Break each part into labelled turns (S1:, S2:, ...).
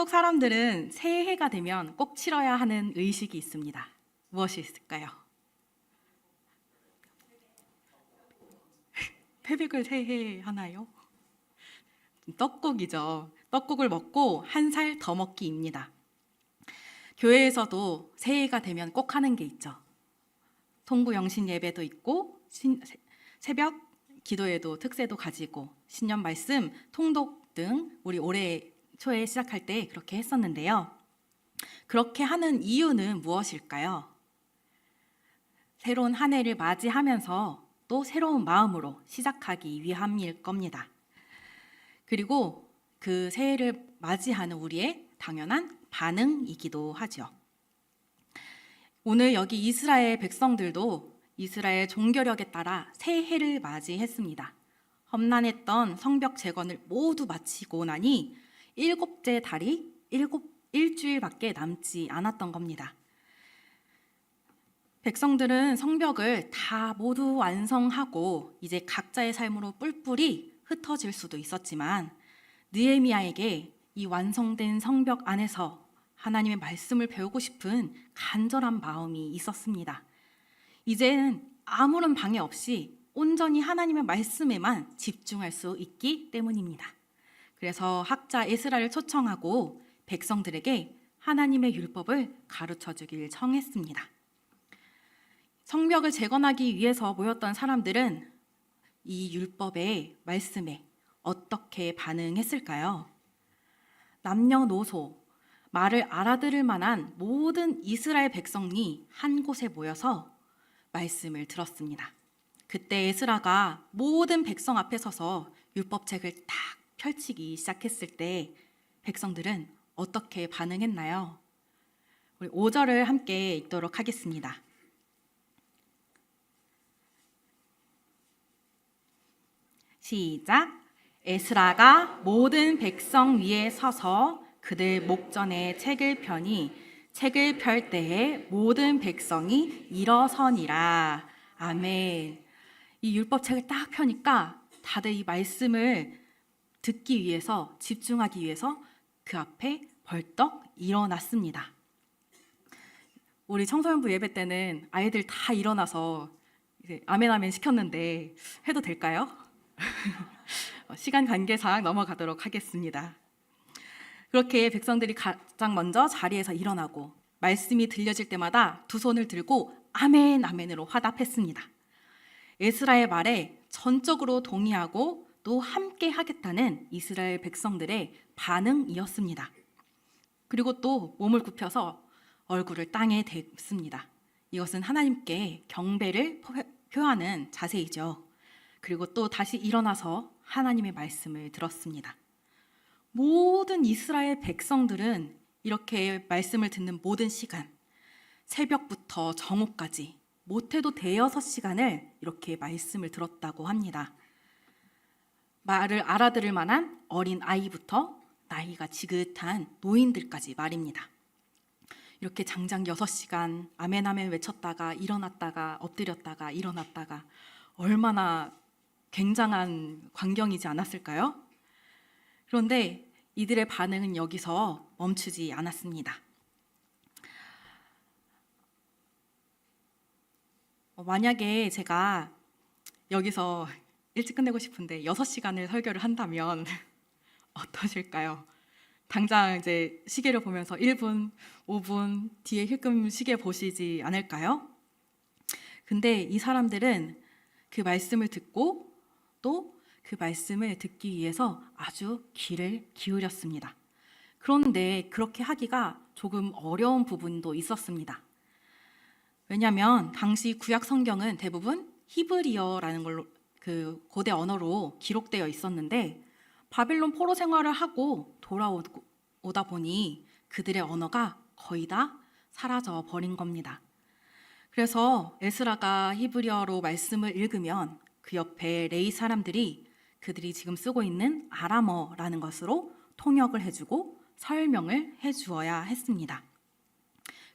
S1: 한국 사람들은 새해가 되면 꼭 치러야 하는 의식이 있습니다. 무엇이 있을까요? 패백을 새해 하나요? 떡국이죠. 떡국을 먹고 한 살 더 먹기입니다. 교회에서도 새해가 되면 꼭 하는 게 있죠. 통구영신 예배도 있고 새벽 기도회도 특세도 가지고 신년 말씀, 통독 등 우리 올해 초에 시작할 때 그렇게 했었는데요. 그렇게 하는 이유는 무엇일까요? 새로운 한 해를 맞이하면서 또 새로운 마음으로 시작하기 위함일 겁니다. 그리고 그 새해를 맞이하는 우리의 당연한 반응이기도 하죠. 오늘 여기 이스라엘 백성들도 이스라엘 종교력에 따라 새해를 맞이했습니다. 험난했던 성벽 재건을 모두 마치고 나니 일곱째 달이 일주일밖에 남지 않았던 겁니다. 백성들은 성벽을 다 모두 완성하고 이제 각자의 삶으로 뿔뿔이 흩어질 수도 있었지만 느헤미야에게 이 완성된 성벽 안에서 하나님의 말씀을 배우고 싶은 간절한 마음이 있었습니다. 이제는 아무런 방해 없이 온전히 하나님의 말씀에만 집중할 수 있기 때문입니다. 그래서 학자 에스라를 초청하고 백성들에게 하나님의 율법을 가르쳐 주길 청했습니다. 성벽을 재건하기 위해서 모였던 사람들은 이 율법의 말씀에 어떻게 반응했을까요? 남녀노소, 말을 알아들을 만한 모든 이스라엘 백성이 한 곳에 모여서 말씀을 들었습니다. 그때 에스라가 모든 백성 앞에 서서 율법책을 딱 펼치기 시작했을 때 백성들은 어떻게 반응했나요? 우리 5절을 함께 읽도록 하겠습니다. 시작. 에스라가 모든 백성 위에 서서 그들 목전에 책을 펴니 책을 펼 때에 모든 백성이 일어서니라. 아멘. 이 율법책을 딱 펴니까 다들 이 말씀을 듣기 위해서, 집중하기 위해서 그 앞에 벌떡 일어났습니다. 우리 청소년부 예배 때는 아이들 다 일어나서 이제 아멘 아멘 시켰는데 해도 될까요? 시간 관계상 넘어가도록 하겠습니다. 그렇게 백성들이 가장 먼저 자리에서 일어나고 말씀이 들려질 때마다 두 손을 들고 아멘 아멘으로 화답했습니다. 에스라의 말에 전적으로 동의하고 또 함께 하겠다는 이스라엘 백성들의 반응이었습니다. 그리고 또 몸을 굽혀서 얼굴을 땅에 댔습니다. 이것은 하나님께 경배를 표하는 자세이죠. 그리고 또 다시 일어나서 하나님의 말씀을 들었습니다. 모든 이스라엘 백성들은 이렇게 말씀을 듣는 모든 시간, 새벽부터 정오까지 못해도 대여섯 시간을 이렇게 말씀을 들었다고 합니다. 말을 알아들을 만한 어린 아이부터 나이가 지긋한 노인들까지 말입니다. 이렇게 장장 6시간 아멘 아멘 외쳤다가 일어났다가 엎드렸다가 일어났다가 얼마나 굉장한 광경이지 않았을까요? 그런데 이들의 반응은 여기서 멈추지 않았습니다. 만약에 제가 여기서 일찍 끝내고 싶은데 6시간을 설교를 한다면 어떠실까요? 당장 이제 시계를 보면서 1분, 5분 뒤에 힐끔 시계 보시지 않을까요? 근데 이 사람들은 그 말씀을 듣고 또 그 말씀을 듣기 위해서 아주 귀를 기울였습니다. 그런데 그렇게 하기가 조금 어려운 부분도 있었습니다. 왜냐하면 당시 구약 성경은 대부분 히브리어라는 걸로 그 고대 언어로 기록되어 있었는데 바빌론 포로 생활을 하고 돌아오다 보니 그들의 언어가 거의 다 사라져 버린 겁니다. 그래서 에스라가 히브리어로 말씀을 읽으면 그 옆에 레위 사람들이 그들이 지금 쓰고 있는 아람어라는 것으로 통역을 해주고 설명을 해주어야 했습니다.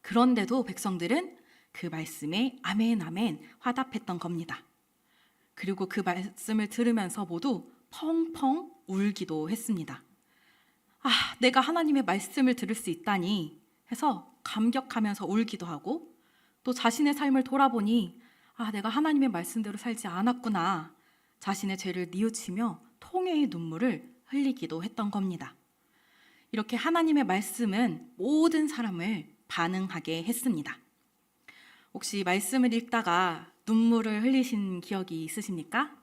S1: 그런데도 백성들은 그 말씀에 아멘 아멘 화답했던 겁니다. 그리고 그 말씀을 들으면서 모두 펑펑 울기도 했습니다. 내가 하나님의 말씀을 들을 수 있다니 해서 감격하면서 울기도 하고, 또 자신의 삶을 돌아보니 내가 하나님의 말씀대로 살지 않았구나, 자신의 죄를 뉘우치며 통회의 눈물을 흘리기도 했던 겁니다. 이렇게 하나님의 말씀은 모든 사람을 반응하게 했습니다. 혹시 말씀을 읽다가 눈물을 흘리신 기억이 있으십니까?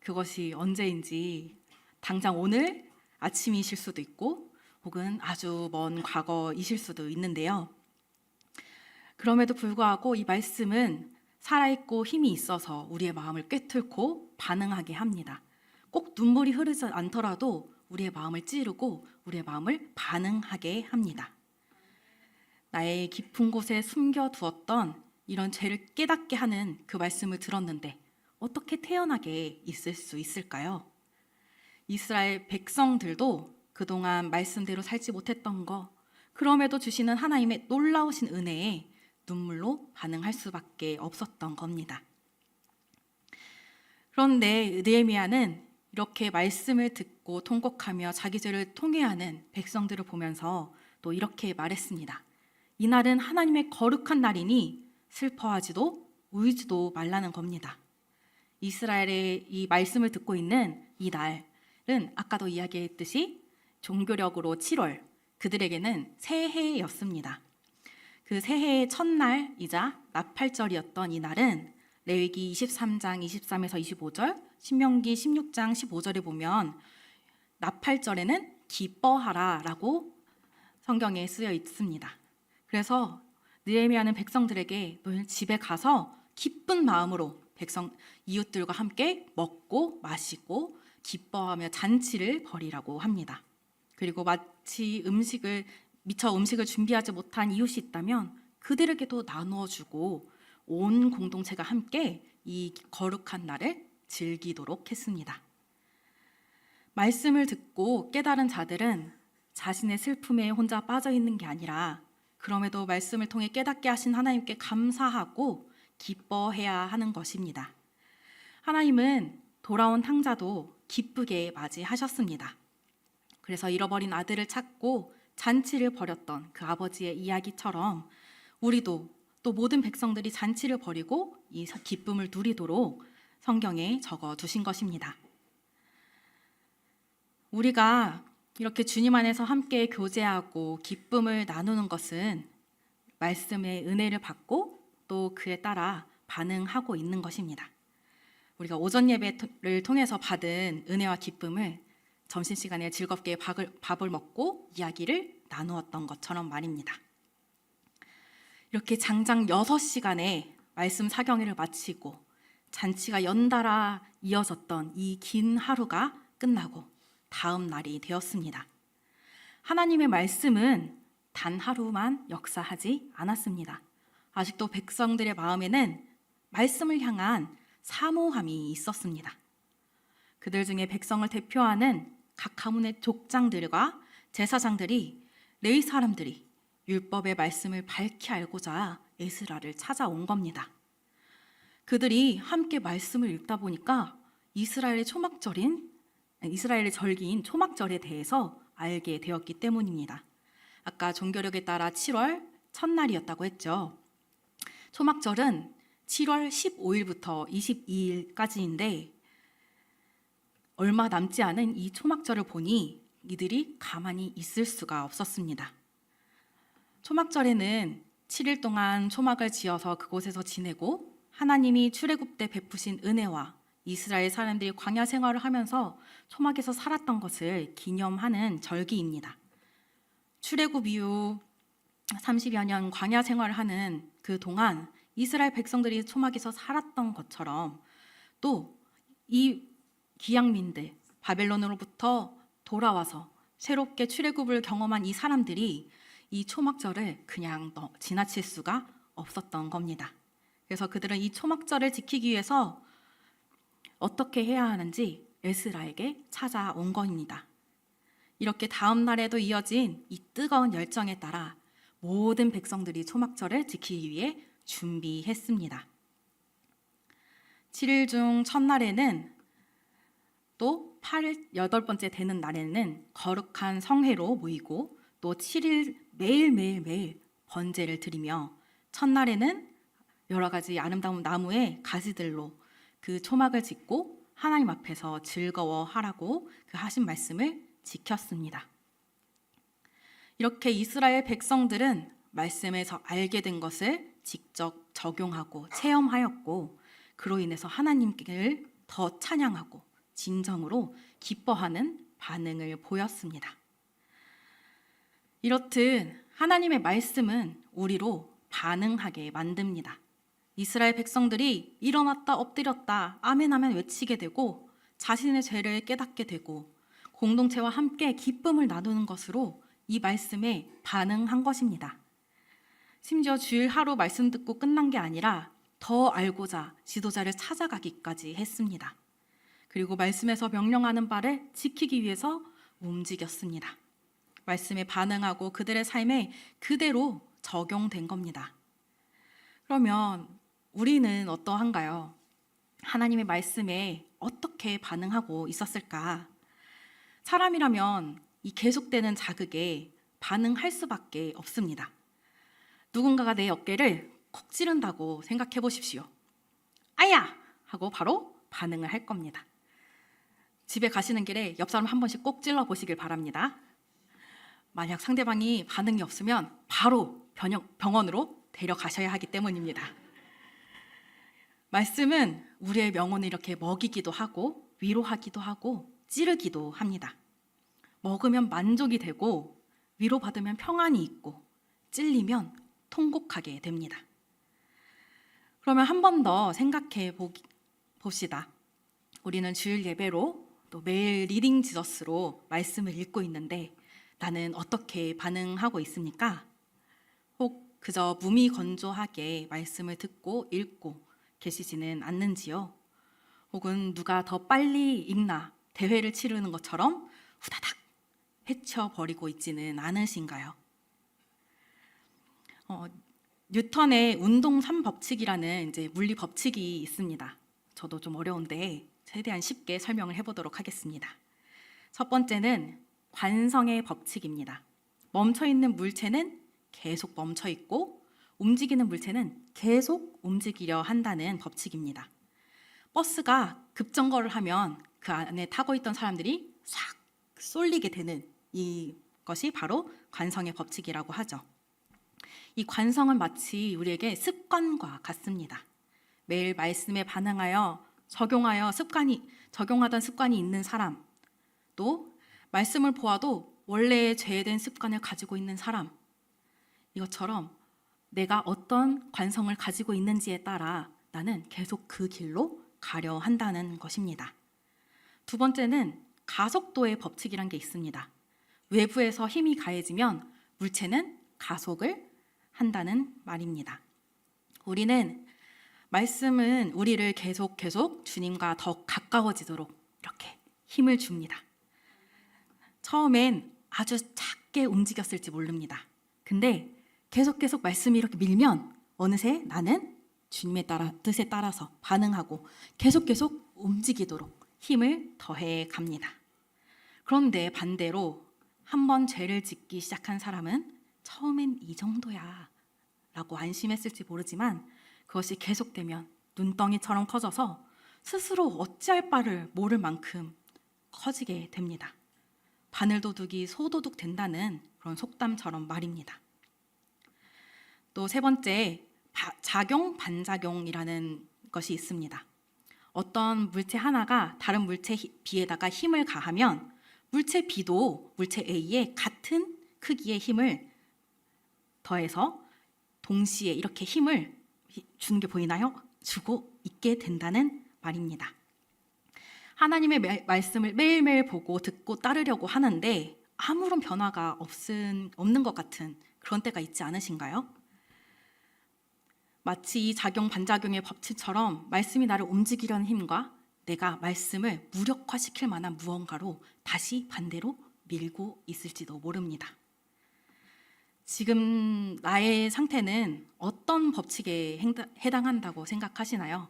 S1: 그것이 언제인지 당장 오늘 아침이실 수도 있고 혹은 아주 먼 과거이실 수도 있는데요. 그럼에도 불구하고 이 말씀은 살아있고 힘이 있어서 우리의 마음을 꿰뚫고 반응하게 합니다. 꼭 눈물이 흐르지 않더라도 우리의 마음을 찌르고 우리의 마음을 반응하게 합니다. 나의 깊은 곳에 숨겨두었던 이런 죄를 깨닫게 하는 그 말씀을 들었는데 어떻게 태어나게 있을 수 있을까요? 이스라엘 백성들도 그동안 말씀대로 살지 못했던 거, 그럼에도 주시는 하나님의 놀라우신 은혜에 눈물로 반응할 수밖에 없었던 겁니다. 그런데 느헤미야는 이렇게 말씀을 듣고 통곡하며 자기 죄를 통회하는 백성들을 보면서 또 이렇게 말했습니다. 이날은 하나님의 거룩한 날이니 슬퍼하지도 울지도 말라는 겁니다. 이스라엘의 이 말씀을 듣고 있는 이 날은 아까도 이야기했듯이 종교력으로 7월, 그들에게는 새해였습니다. 그 새해의 첫날이자 나팔절이었던 이 날은 레위기 23장 23에서 25절, 신명기 16장 15절에 보면 나팔절에는 기뻐하라 라고 성경에 쓰여 있습니다. 그래서 느헤미야는 백성들에게 너희 집에 가서 기쁜 마음으로 이웃들과 함께 먹고 마시고 기뻐하며 잔치를 벌이라고 합니다. 그리고 마치 미처 음식을 준비하지 못한 이웃이 있다면 그들에게도 나누어 주고 온 공동체가 함께 이 거룩한 날을 즐기도록 했습니다. 말씀을 듣고 깨달은 자들은 자신의 슬픔에 혼자 빠져 있는 게 아니라 그럼에도 말씀을 통해 깨닫게 하신 하나님께 감사하고 기뻐해야 하는 것입니다. 하나님은 돌아온 탕자도 기쁘게 맞이하셨습니다. 그래서 잃어버린 아들을 찾고 잔치를 벌였던 그 아버지의 이야기처럼 우리도 또 모든 백성들이 잔치를 벌이고 이 기쁨을 누리도록 성경에 적어 두신 것입니다. 우리가 이렇게 주님 안에서 함께 교제하고 기쁨을 나누는 것은 말씀의 은혜를 받고 또 그에 따라 반응하고 있는 것입니다. 우리가 오전 예배를 통해서 받은 은혜와 기쁨을 점심시간에 즐겁게 밥을 먹고 이야기를 나누었던 것처럼 말입니다. 이렇게 장장 6시간의 말씀 사경회를 마치고 잔치가 연달아 이어졌던 이 긴 하루가 끝나고 다음 날이 되었습니다. 하나님의 말씀은 단 하루만 역사하지 않았습니다. 아직도 백성들의 마음에는 말씀을 향한 사모함이 있었습니다. 그들 중에 백성을 대표하는 각 가문의 족장들과 제사장들이 레위 사람들이 율법의 말씀을 밝히 알고자 에스라를 찾아온 겁니다. 그들이 함께 말씀을 읽다 보니까 이스라엘의 절기인 초막절에 대해서 알게 되었기 때문입니다. 아까 종교력에 따라 7월 첫날이었다고 했죠. 초막절은 7월 15일부터 22일까지인데 얼마 남지 않은 이 초막절을 보니 이들이 가만히 있을 수가 없었습니다. 초막절에는 7일 동안 초막을 지어서 그곳에서 지내고 하나님이 출애굽 때 베푸신 은혜와 이스라엘 사람들이 광야 생활을 하면서 초막에서 살았던 것을 기념하는 절기입니다. 출애굽 이후 30여 년 광야 생활을 하는 그 동안 이스라엘 백성들이 초막에서 살았던 것처럼 또 이 귀양민들 바벨론으로부터 돌아와서 새롭게 출애굽을 경험한 이 사람들이 이 초막절을 그냥 지나칠 수가 없었던 겁니다. 그래서 그들은 이 초막절을 지키기 위해서 어떻게 해야 하는지 에스라에게 찾아온 겁니다. 이렇게 다음 날에도 이어진 이 뜨거운 열정에 따라 모든 백성들이 초막절을 지키기 위해 준비했습니다. 7일 중 첫날에는 또 여덟 번째 되는 날에는 거룩한 성회로 모이고 또 7일 매일 번제를 드리며 첫날에는 여러 가지 아름다운 나무의 가지들로 그 초막을 짓고 하나님 앞에서 즐거워하라고 그 하신 말씀을 지켰습니다. 이렇게 이스라엘 백성들은 말씀에서 알게 된 것을 직접 적용하고 체험하였고 그로 인해서 하나님께를 더 찬양하고 진정으로 기뻐하는 반응을 보였습니다. 이렇듯 하나님의 말씀은 우리로 반응하게 만듭니다. 이스라엘 백성들이 일어났다 엎드렸다 아멘 아멘 외치게 되고 자신의 죄를 깨닫게 되고 공동체와 함께 기쁨을 나누는 것으로 이 말씀에 반응한 것입니다. 심지어 주일 하루 말씀 듣고 끝난 게 아니라 더 알고자 지도자를 찾아가기까지 했습니다. 그리고 말씀에서 명령하는 바를 지키기 위해서 움직였습니다. 말씀에 반응하고 그들의 삶에 그대로 적용된 겁니다. 그러면 우리는 어떠한가요? 하나님의 말씀에 어떻게 반응하고 있었을까? 사람이라면 이 계속되는 자극에 반응할 수밖에 없습니다. 누군가가 내 어깨를 콕 찌른다고 생각해 보십시오. 아야! 하고 바로 반응을 할 겁니다. 집에 가시는 길에 옆 사람 한 번씩 꼭 찔러 보시길 바랍니다. 만약 상대방이 반응이 없으면 바로 병원으로 데려가셔야 하기 때문입니다. 말씀은 우리의 영혼을 이렇게 먹이기도 하고 위로하기도 하고 찌르기도 합니다. 먹으면 만족이 되고 위로받으면 평안이 있고 찔리면 통곡하게 됩니다. 그러면 한 번 더 생각해 봅시다. 우리는 주일 예배로 또 매일 리딩 지저스로 말씀을 읽고 있는데 나는 어떻게 반응하고 있습니까? 혹 그저 무미건조하게 말씀을 듣고 읽고 계시지는 않는지요? 혹은 누가 더 빨리 읽나 대회를 치르는 것처럼 후다닥 헤쳐버리고 있지는 않으신가요? 뉴턴의 운동 3법칙이라는 이제 물리 법칙이 있습니다. 저도 좀 어려운데 최대한 쉽게 설명을 해보도록 하겠습니다. 첫 번째는 관성의 법칙입니다. 멈춰있는 물체는 계속 멈춰있고 움직이는 물체는 계속 움직이려 한다는 법칙입니다. 버스가 급정거를 하면 그 안에 타고 있던 사람들이 싹 쏠리게 되는 이것이 바로 관성의 법칙이라고 하죠. 이 관성은 마치 우리에게 습관과 같습니다. 매일 말씀에 반응하여 적용하던 습관이 있는 사람, 또 말씀을 보아도 원래의 죄된 습관을 가지고 있는 사람, 이것처럼 내가 어떤 관성을 가지고 있는지에 따라 나는 계속 그 길로 가려 한다는 것입니다. 두 번째는 가속도의 법칙이란 게 있습니다. 외부에서 힘이 가해지면 물체는 가속을 한다는 말입니다. 말씀은 우리를 계속 주님과 더 가까워지도록 이렇게 힘을 줍니다. 처음엔 아주 작게 움직였을지 모릅니다. 근데 계속 말씀이 이렇게 밀면 어느새 나는 주님의 뜻에 따라서 반응하고 계속 움직이도록 힘을 더해 갑니다. 그런데 반대로 한번 죄를 짓기 시작한 사람은 처음엔 이 정도야 라고 안심했을지 모르지만 그것이 계속되면 눈덩이처럼 커져서 스스로 어찌할 바를 모를 만큼 커지게 됩니다. 바늘도둑이 소도둑 된다는 그런 속담처럼 말입니다. 또 세 번째, 작용, 반작용이라는 것이 있습니다. 어떤 물체 하나가 다른 물체 B에다가 힘을 가하면 물체 B도 물체 A에 같은 크기의 힘을 더해서 동시에 이렇게 힘을 주는 게 보이나요? 주고 있게 된다는 말입니다. 하나님의 말씀을 매일매일 보고 듣고 따르려고 하는데 아무런 변화가 없는 것 같은 그런 때가 있지 않으신가요? 마치 이 작용 반작용의 법칙처럼 말씀이 나를 움직이려는 힘과 내가 말씀을 무력화시킬 만한 무언가로 다시 반대로 밀고 있을지도 모릅니다. 지금 나의 상태는 어떤 법칙에 해당한다고 생각하시나요?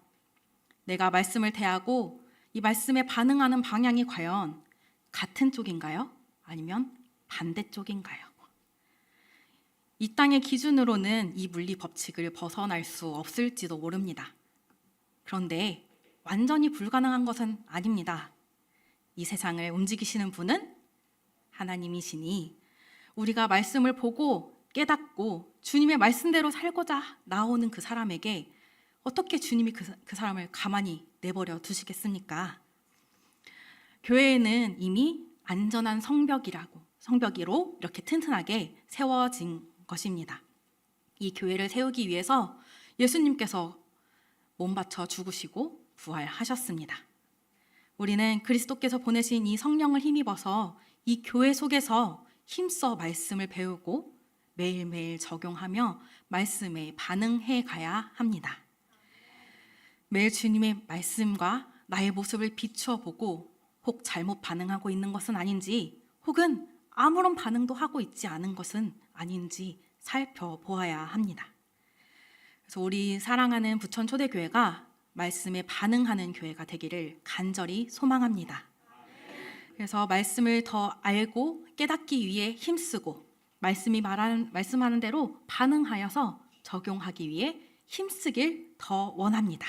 S1: 내가 말씀을 대하고 이 말씀에 반응하는 방향이 과연 같은 쪽인가요? 아니면 반대쪽인가요? 이 땅의 기준으로는 이 물리 법칙을 벗어날 수 없을지도 모릅니다. 그런데 완전히 불가능한 것은 아닙니다. 이 세상을 움직이시는 분은 하나님이시니 우리가 말씀을 보고 깨닫고 주님의 말씀대로 살고자 나오는 그 사람에게 어떻게 주님이 그 사람을 가만히 내버려 두시겠습니까? 교회에는 이미 안전한 성벽으로 이렇게 튼튼하게 세워진 것입니다. 이 교회를 세우기 위해서 예수님께서 몸 바쳐 죽으시고 부활하셨습니다. 우리는 그리스도께서 보내신 이 성령을 힘입어서 이 교회 속에서 힘써 말씀을 배우고 매일매일 적용하며 말씀에 반응해 가야 합니다. 매일 주님의 말씀과 나의 모습을 비추어 보고 혹 잘못 반응하고 있는 것은 아닌지, 혹은 아무런 반응도 하고 있지 않은 것은 아닌지 살펴보아야 합니다. 그래서 우리 사랑하는 부천 초대교회가 말씀에 반응하는 교회가 되기를 간절히 소망합니다. 그래서 말씀을 더 알고 깨닫기 위해 힘쓰고 말씀하는 대로 반응하여서 적용하기 위해 힘쓰길 더 원합니다.